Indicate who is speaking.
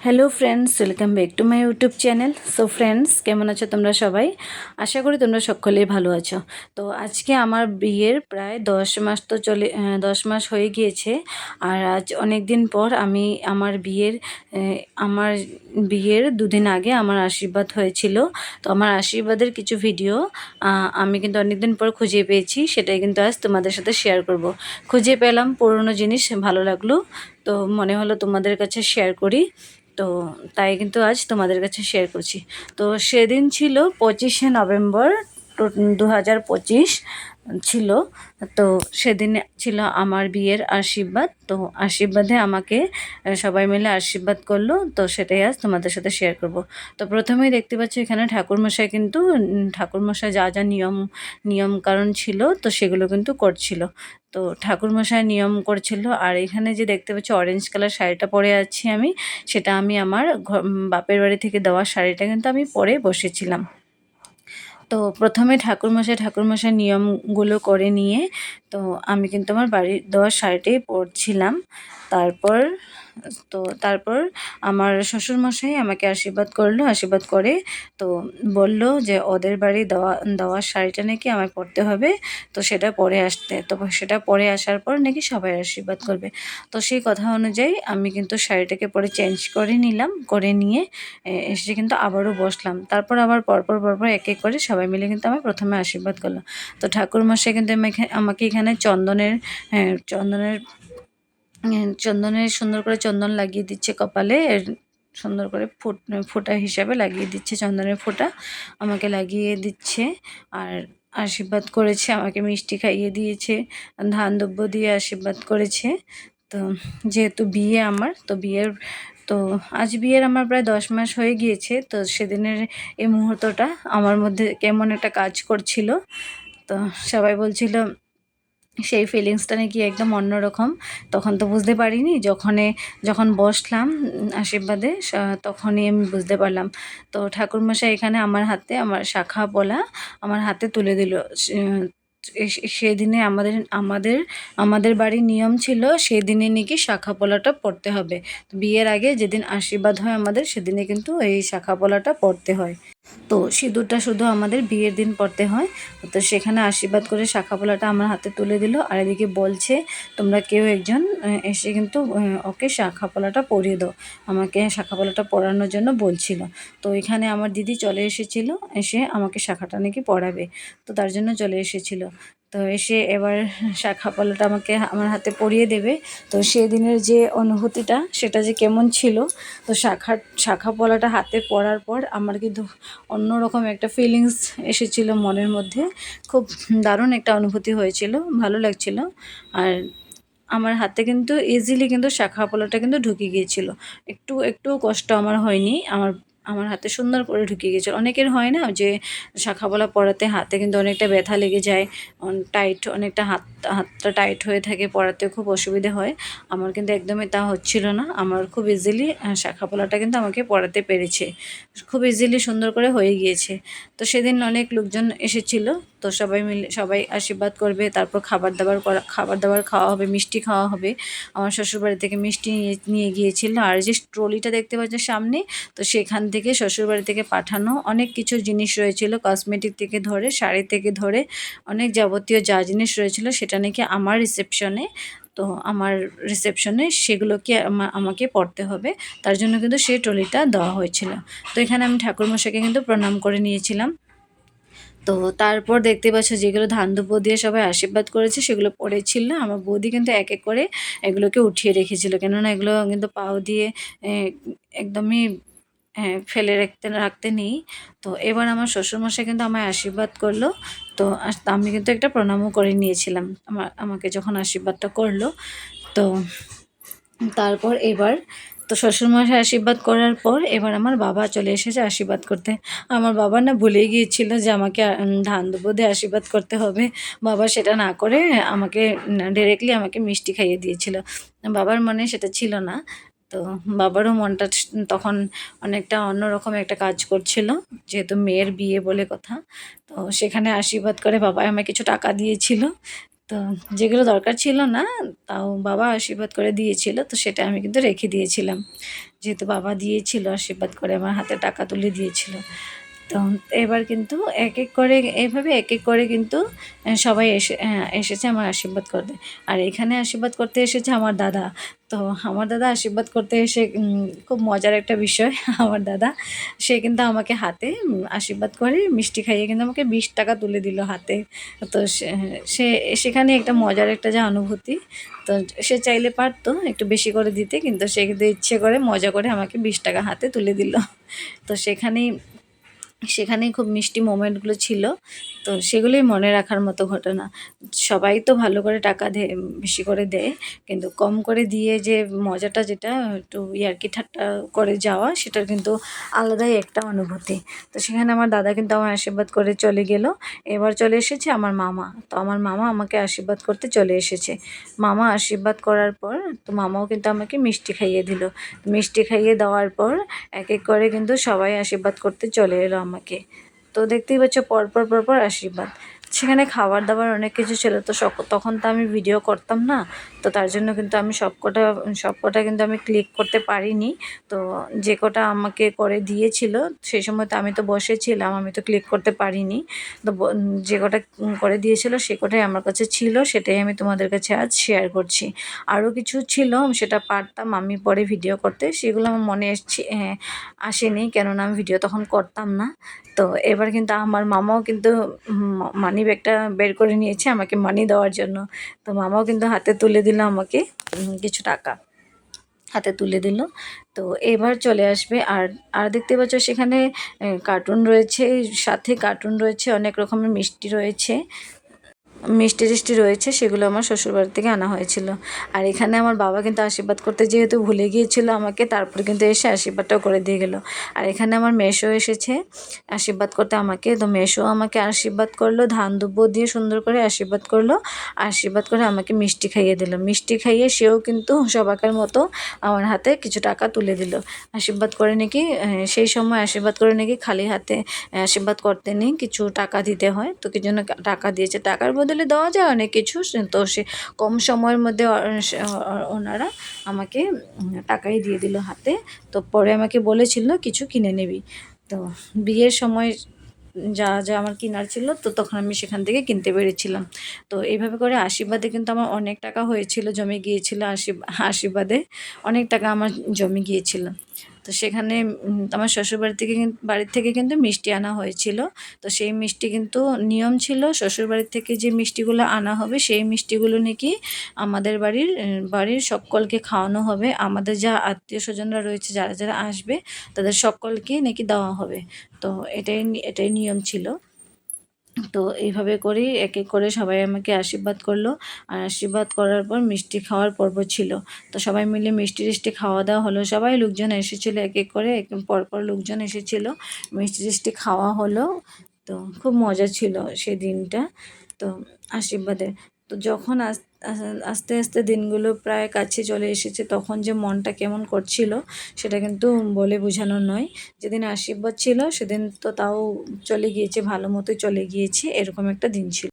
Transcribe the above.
Speaker 1: Hello friends, welcome back to my YouTube channel. So friends, কেমন আছো তোমরা সবাই? আশা করি তোমরা সকলেই ভালো আছো। তো আজকে আমার বিয়ের প্রায় 10 মাস তো 10 মাস হয়ে গিয়েছে। আর আজ অনেক দিন পর আমি আমার বিয়ের দুদিন আগে আমার আশীর্বাদ হয়েছিল। তো আমার আশীর্বাদের কিছু ভিডিও আমি কিন্তু অনেক দিন পর খুঁজে পেয়েছি, সেটাই কিন্তু আজ তোমাদের সাথে শেয়ার করব। খুঁজে পেলাম পুরনো জিনিস, ভালো লাগলো, তো মনে হলো তোমাদের কাছে শেয়ার করি। তো তাই কিন্তু আজ তোমাদের কাছে শেয়ার করছি। তো সেদিন ছিল 25শে নভেম্বর 2025 ছিল। তো সেদিন ছিল আমার বিয়ের আশীর্বাদ। তো আশীর্বাদে আমাকে সবাই মিলে আশীর্বাদ করলো, তো সেটাই আজ তোমাদের সাথে শেয়ার করব। তো প্রথমেই দেখতে পাচ্ছি এখানে ঠাকুরমশাই কিন্তু ঠাকুরমশাই যা যা নিয়ম কারণ ছিল তো সেগুলো কিন্তু করছিল। তো ঠাকুরমশাই নিয়ম করছিল। আর এখানে যে দেখতে পাচ্ছি অরেঞ্জ কালার শাড়িটা পরে আছি আমি, সেটা আমি আমার বাপের বাড়ি থেকে দেওয়া শাড়িটা কিন্তু আমি পরে বসেছিলাম। তো প্রথমে ঠাকুরমশাই নিয়মগুলো করে নিয়ে তো আমি কিন্তু আমার বাড়ির দেওয়া শাড়িটাই পরছিলাম। তারপর আমার শ্বশুরমশাই আমাকে আশীর্বাদ করলো, আশীর্বাদ করে তো বলল যে ওদের বাড়ি দেওয়া শাড়িটা নাকি আমায় পরতে হবে, তো সেটা পরে আসতে। তো সেটা পরে আসার পর নাকি সবাই আশীর্বাদ করবে। তো সেই কথা অনুযায়ী আমি কিন্তু শাড়িটাকে পরে চেঞ্জ করে নিলাম, করে নিয়ে এসে কিন্তু আবারও বসলাম। তারপর আবার পরপর এক এক করে সবাই মিলে কিন্তু আমার প্রথমে আশীর্বাদ করলো। তো ঠাকুরমশাই কিন্তু আমাকে এখানে চন্দনের সুন্দর করে চন্দন লাগিয়ে দিচ্ছে কপালে, সুন্দর করে ফোঁটা হিসাবে লাগিয়ে দিচ্ছে, চন্দনের ফোঁটা আমাকে লাগিয়ে দিচ্ছে। আর আশীর্বাদ করেছে, আমাকে মিষ্টি খাইয়ে দিয়েছে, ধান দ্রব্য দিয়ে আশীর্বাদ করেছে। তো যেহেতু বিয়ে আমার, তো আজ বিয়ের আমার প্রায় 10 মাস হয়ে গিয়েছে। তো সেদিনের এই মুহূর্তটা আমার মধ্যে কেমন একটা কাজ করছিল। তো সবাই বলছিল সেই ফিলিংসটা নাকি একদম অন্যরকম। তখন তো বুঝতে পারিনি, যখন বসলাম আশীর্বাদে তখনই আমি বুঝতে পারলাম। তো ঠাকুরমশাই এখানে আমার শাখা পলা আমার হাতে তুলে দিল। সেদিনে আমাদের বাড়ির নিয়ম ছিল সেদিনে নাকি শাখা পলাটা পড়তে হবে। বিয়ের আগে যেদিন আশীর্বাদ হয় আমাদের, সেদিনে কিন্তু এই শাখা পলাটা পড়তে হয়। তো সিঁদুরটা শুধু আমাদের বিয়ের দিন পড়তে হয়। তো সেখানে আশীর্বাদ করে শাঁখাপোলাটা আমার হাতে তুলে দিল। আর এদিকে বলছে তোমরা কেউ একজন এসে কিন্তু ওকে শাঁখাপোলাটা পরিয়ে দাও। আমাকে শাঁখাপোলাটা পরানোর জন্য বলছিল। তো এখানে আমার দিদি চলে এসেছিল, এসে আমাকে শাঁখাটা নাকি পরাবে, তো তার জন্য চলে এসেছিল। তো এসে এবার শাঁখাপোলাটা আমাকে আমার হাতে পরিয়ে দেবে। তো সেদিনের যে অনুভূতিটা সেটা যে কেমন ছিল, তো শাঁখা পলাটা হাতে পরার পর আমার কিন্তু অন্যরকম একটা ফিলিংস এসেছিল মনের মধ্যে। খুব দারুণ একটা অনুভূতি হয়েছিল, ভালো লাগছিল। আর আমার হাতে কিন্তু ইজিলি কিন্তু শাখা পলাটা কিন্তু ঢুকে গিয়েছিল। একটুও কষ্ট আমার হয়নি। আমার হাতে সুন্দর করে ঢুকে গিয়েছিল। অনেকের হয় না যে শাখা পলা পরাতে হাতে কিন্তু অনেকটা ব্যথা লেগে যায়, অনেকটা হাতটা টাইট হয়ে থাকে, পরাতে খুব অসুবিধে হয়। আমার কিন্তু একদমই তা হচ্ছিল না। আমার খুব ইজিলি শাখা পলাটা কিন্তু আমাকে পরাতে পেরেছে, খুব ইজিলি সুন্দর করে হয়ে গিয়েছে। তো সেদিন অনেক লোকজন এসেছিল। তো সবাই আশীর্বাদ করবে, তারপর খাবার দাবার খাওয়া হবে, মিষ্টি খাওয়া হবে। আমার শ্বশুরবাড়ি থেকে মিষ্টি নিয়ে গিয়েছিল। আর যে ট্রলিটা দেখতে পাচ্ছ সামনে, তো সেখান থেকে শ্বশুরবাড়ি থেকে পাঠানো অনেক কিছু জিনিস রয়েছিল, কসমেটিক থেকে ধরে শাড়ি থেকে ধরে অনেক যাবতীয় যা জিনিস রয়েছিল সেটা নাকি আমার রিসেপশনে সেগুলোকে আমাকে পড়তে হবে। তার জন্য কিন্তু সেই ট্রলিটা দেওয়া হয়েছিল। তো এখানে আমি ঠাকুরমশাইকে কিন্তু প্রণাম করে নিয়েছিলাম। তো তারপর দেখতে পাচ্ছ যেগুলো ধান দুব্বো দিয়ে সবাই আশীর্বাদ করেছে সেগুলো পড়েছিল। আমার বৌদি কিন্তু এক এক করে এগুলোকে উঠিয়ে রেখেছিল, কেননা এগুলো কিন্তু পাও দিয়ে একদমই ফেলে রাখতে নেই। তো এবার আমার শ্বশুরমশাই কিন্তু আমায় আশীর্বাদ করলো। তো আমি কিন্তু একটা প্রণামও করে নিয়েছিলাম আমাকে যখন আশীর্বাদটা করলো। তো তারপর তো শ্বশুরমশাই আশীর্বাদ করার পর এবার আমার বাবা চলে এসেছে আশীর্বাদ করতে। আমার বাবা না ভুলেই গিয়েছিল যে আমাকে ধান দুব্বো দিয়ে আশীর্বাদ করতে হবে। বাবা সেটা না করে আমাকে ডিরেক্টলি আমাকে মিষ্টি খাইয়ে দিয়েছিল। বাবার মনে সেটা ছিল না। তো বাবারও মনটা তখন অনেকটা অন্যরকম একটা কাজ করছিল, যেহেতু মেয়ের বিয়ে বলে কথা। তো সেখানে আশীর্বাদ করে বাবা আমায় কিছু টাকা দিয়েছিল। তো যেগুলো দরকার ছিল না তাও বাবা আশীর্বাদ করে দিয়েছিল, তো সেটা আমি কিন্তু রেখে দিয়েছিলাম। যেহেতু বাবা দিয়েছিল আশীর্বাদ করে আমার হাতে টাকা তুলে দিয়েছিল। তো এবার কিন্তু এক করে এভাবে এক করে কিন্তু সবাই এসেছে আমার আশীর্বাদ করতে। আর এখানে আশীর্বাদ করতে এসেছে আমার দাদা। তো আমার দাদা আশীর্বাদ করতে এসে খুব মজার একটা বিষয় আমার দাদা সে কিন্তু আমাকে হাতে আশীর্বাদ করে মিষ্টি খাইয়ে কিন্তু আমাকে 20 টাকা তুলে দিল হাতে। তো সে সেখানে একটা মজার একটা যে অনুভূতি, তো সে চাইলে পারতো একটু বেশি করে দিতে, কিন্তু সে কিন্তু ইচ্ছে করে মজা করে আমাকে 20 টাকা হাতে তুলে দিল। তো সেখানেই খুব মিষ্টি মোমেন্টগুলো ছিল। তো সেগুলোই মনে রাখার মতো ঘটনা। সবাই তো ভালো করে টাকা বেশি করে দেয়, কিন্তু কম করে দিয়ে যে মজাটা যেটা একটু ইয়ার্কি ঠাট্টা করে যাওয়া, সেটার কিন্তু আলাদাই একটা অনুভূতি। তো সেখানে আমার দাদা কিন্তু আমার আশীর্বাদ করে চলে গেল। এবার চলে এসেছে আমার মামা। তো আমার মামা আমাকে আশীর্বাদ করতে চলে এসেছে। মামা আশীর্বাদ করার পর তো মামাও কিন্তু আমাকে মিষ্টি খাইয়ে দিল। মিষ্টি খাইয়ে দেওয়ার পর এক করে কিন্তু সবাই আশীর্বাদ করতে চলে এলো আমাকে। তো দেখতেই পাচ্ছ পরপর আশীর্বাদ। সেখানে খাবার দাবার অনেক কিছু ছিল, তো তখন তো আমি ভিডিও করতাম না। তো তার জন্য কিন্তু আমি সবকটা কিন্তু আমি ক্লিক করতে পারিনি। তো যে কটা আমাকে করে দিয়েছিল সেই সময় তো আমি তো বসেছিলাম, আমি তো ক্লিক করতে পারিনি। তো যে কটা করে দিয়েছিল সে কটাই আমার কাছে ছিল, সেটাই আমি তোমাদের কাছে আজ শেয়ার করছি। আরও কিছু ছিল সেটা পারতাম আমি পরে ভিডিও করতে, সেগুলো আমার মনে আসেনি, কেননা আমি ভিডিও তখন করতাম না। তো এবার কিন্তু আমার মামাও কিন্তু মানি ব্যাগটা বের করে নিয়েছে আমাকে মানি দেওয়ার জন্য। তো মামাও কিন্তু হাতে তুলে দিল আমাকে কিছু টাকা হাতে তুলে দিল। তো এবার চলে আসবে আর আর দেখতে পাচ্ছ সেখানে কার্টুন রয়েছে, সাথে কার্টুন রয়েছে, অনেক রকমের মিষ্টি রয়েছে, মিষ্টি টিষ্টি রয়েছে, সেগুলো আমার শ্বশুরবাড়ি থেকে আনা হয়েছিল। আর এখানে আমার বাবা কিন্তু আশীর্বাদ করতে যেহেতু ভুলে গিয়েছিল আমাকে, তারপরে কিন্তু এসে আশীর্বাদটাও করে দিয়ে গেল। আর এখানে আমার মেসো এসেছে আশীর্বাদ করতে আমাকে, তো মেসো আমাকে আশীর্বাদ করলো, ধান দুব্বো দিয়ে সুন্দর করে আশীর্বাদ করলো। আশীর্বাদ করে আমাকে মিষ্টি খাইয়ে দিল। মিষ্টি খাইয়ে সেও কিন্তু সবাকার মতো আমার হাতে কিছু টাকা তুলে দিল। আশীর্বাদ করে নাকি সেই সময় আশীর্বাদ করে নাকি খালি হাতে আশীর্বাদ করতে নেই, কিছু টাকা দিতে হয়। তো কি জন্য টাকা দিয়েছে, টাকার বদলে দেওয়া যায় অনেক কিছু। তো সে কম সময়ের মধ্যে ওনারা আমাকে টাকাই দিয়ে দিল হাতে। তো পরে আমাকে বলেছিল কিছু কিনে নিবি। তো বিয়ের সময় যা আমার কেনার ছিল, তো তখন আমি সেখান থেকে কিনতে পেরেছিলাম। তো এইভাবে করে আশীর্বাদে কিন্তু আমার অনেক টাকা হয়েছিল, জমে গিয়েছিল। আশীর্বাদে অনেক টাকা আমার জমে গিয়েছিল। তো সেখানে আমার বাড়ির থেকে কিন্তু মিষ্টি আনা হয়েছিল। তো সেই মিষ্টি কিন্তু নিয়ম ছিল শ্বশুরবাড়ির থেকে যে মিষ্টিগুলো আনা হবে সেই মিষ্টিগুলো নাকি আমাদের বাড়ির সকলকে খাওয়ানো হবে। আমাদের যা আত্মীয় স্বজনরা রয়েছে, যারা আসবে তাদের সকলকে নাকি দেওয়া হবে। তো এটাই নিয়ম ছিল। তো এইভাবে করেই এক করে সবাই আমাকে আশীর্বাদ করলো। আর আশীর্বাদ করার পর মিষ্টি খাওয়ার পর্ব ছিল। তো সবাই মিলে মিষ্টি টিষ্টি খাওয়া দাওয়া হলো, সবাই লোকজন এসেছিলো, এক করে পরপর লোকজন এসেছিলো, মিষ্টি টিষ্টি খাওয়া হলো। তো খুব মজা ছিল সেই দিনটা। তো আশীর্বাদের তো যখন আস্তে আস্তে দিনগুলো প্রায় কাছে চলে এসেছে, তখন যে মনটা কেমন করছিল সেটা কিন্তু বলে বোঝানো নয়। যেদিন আশীর্বাদ ছিল সেদিন তো তাও চলে গিয়েছে, ভালো মতোই চলে গিয়েছে, এরকম একটা দিন ছিল।